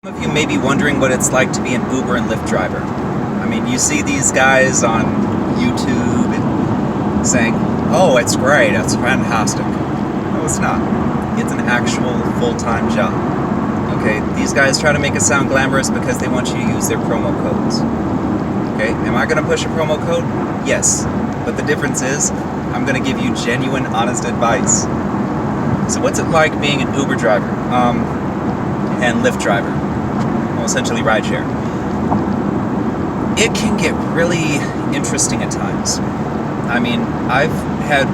Some of you may be wondering what it's like to be an Uber and Lyft driver. I mean, you see these guys on YouTube saying, "Oh, it's great, it's fantastic." No, it's not. It's an actual full-time job. Okay, these guys try to make it sound glamorous because they want you to use their promo codes. Okay, am I going to push a promo code? Yes, but the difference is I'm going to give you genuine, honest advice. So what's it like being an Uber driver and Lyft driver? Well, essentially rideshare. It can get really interesting at times. I mean, I've had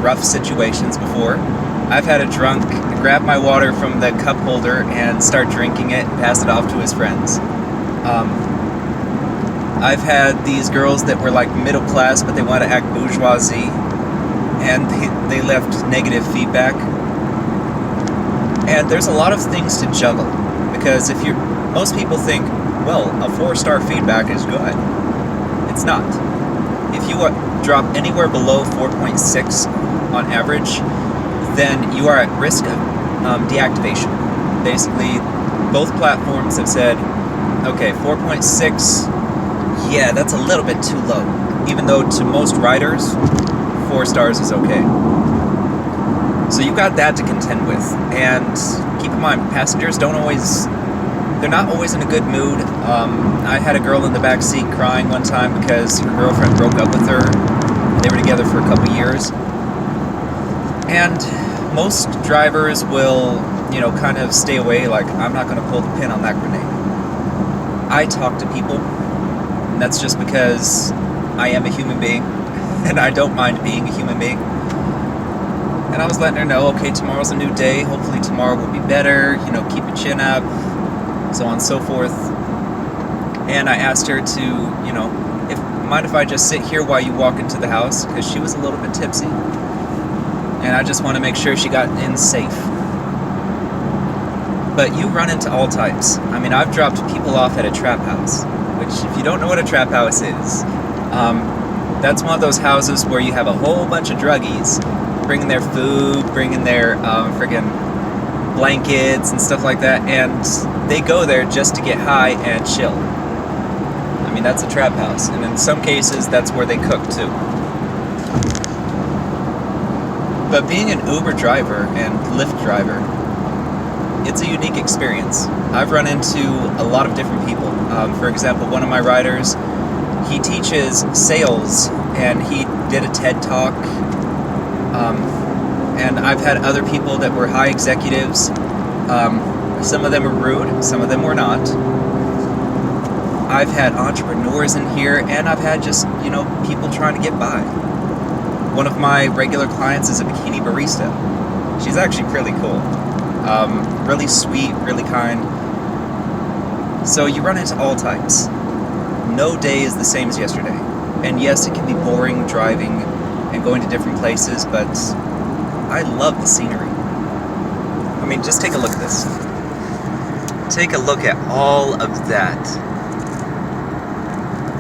rough situations before. I've had a drunk grab my water from the cup holder and start drinking it and pass it off to his friends. I've had these girls that were like middle class, but they want to act bourgeoisie, and they left negative feedback. And there's a lot of things to juggle, because most people think, well, a 4-star feedback is good. It's not. If you drop anywhere below 4.6 on average, then you are at risk of deactivation. Basically, both platforms have said, okay, 4.6, yeah, that's a little bit too low. Even though to most riders, 4 stars is okay. So you've got that to contend with. And keep in mind, passengers they're not always in a good mood. I had a girl in the back seat crying one time because her girlfriend broke up with her. They were together for a couple years. And most drivers will, kind of stay away, like, I'm not going to pull the pin on that grenade. I talk to people, and that's just because I am a human being, and I don't mind being a human being. And I was letting her know, okay, tomorrow's a new day, hopefully tomorrow will be better, keep your chin up, so on and so forth. And I asked her to, mind if I just sit here while you walk into the house, because she was a little bit tipsy. And I just want to make sure she got in safe. But you run into all types. I mean, I've dropped people off at a trap house, which, if you don't know what a trap house is, that's one of those houses where you have a whole bunch of druggies bringing their food, bringing their friggin' blankets and stuff like that, and they go there just to get high and chill. I mean, that's a trap house, and in some cases, that's where they cook too. But being an Uber driver and Lyft driver, it's a unique experience. I've run into a lot of different people. For example, one of my riders, he teaches sales, and he did a TED Talk. And I've had other people that were high executives. Some of them were rude, some of them were not. I've had entrepreneurs in here, and I've had just, people trying to get by. One of my regular clients is a bikini barista. She's actually pretty cool. Really sweet, really kind. So you run into all types. No day is the same as yesterday. And yes, it can be boring driving and going to different places, but I love the scenery. I mean, just take a look at this. Take a look at all of that.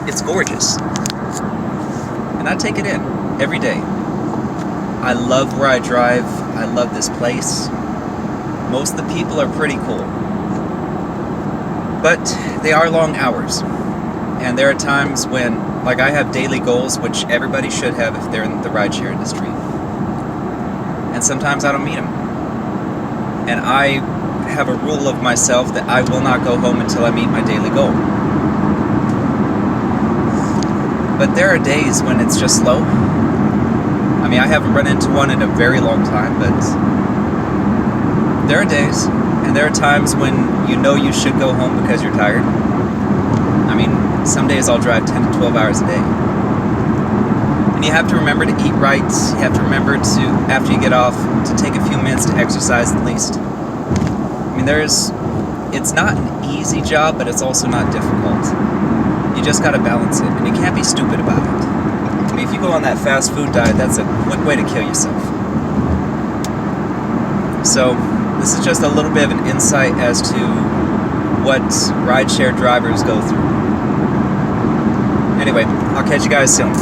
It's gorgeous. And I take it in every day. I love where I drive. I love this place. Most of the people are pretty cool. But they are long hours. And there are times when, like, I have daily goals, which everybody should have if they're in the rideshare industry. And sometimes I don't meet them. And I have a rule of myself that I will not go home until I meet my daily goal. But there are days when it's just slow. I mean, I haven't run into one in a very long time, but there are days, and there are times when you should go home because you're tired. I mean, some days I'll drive 10 to 12 hours a day. And you have to remember to eat right. You have to remember to, after you get off, to take a few minutes to exercise at least. I mean, it's not an easy job, but it's also not difficult. You just gotta balance it, and you can't be stupid about it. I mean, if you go on that fast food diet, that's a quick way to kill yourself. So, this is just a little bit of an insight as to what rideshare drivers go through. Anyway, I'll catch you guys soon.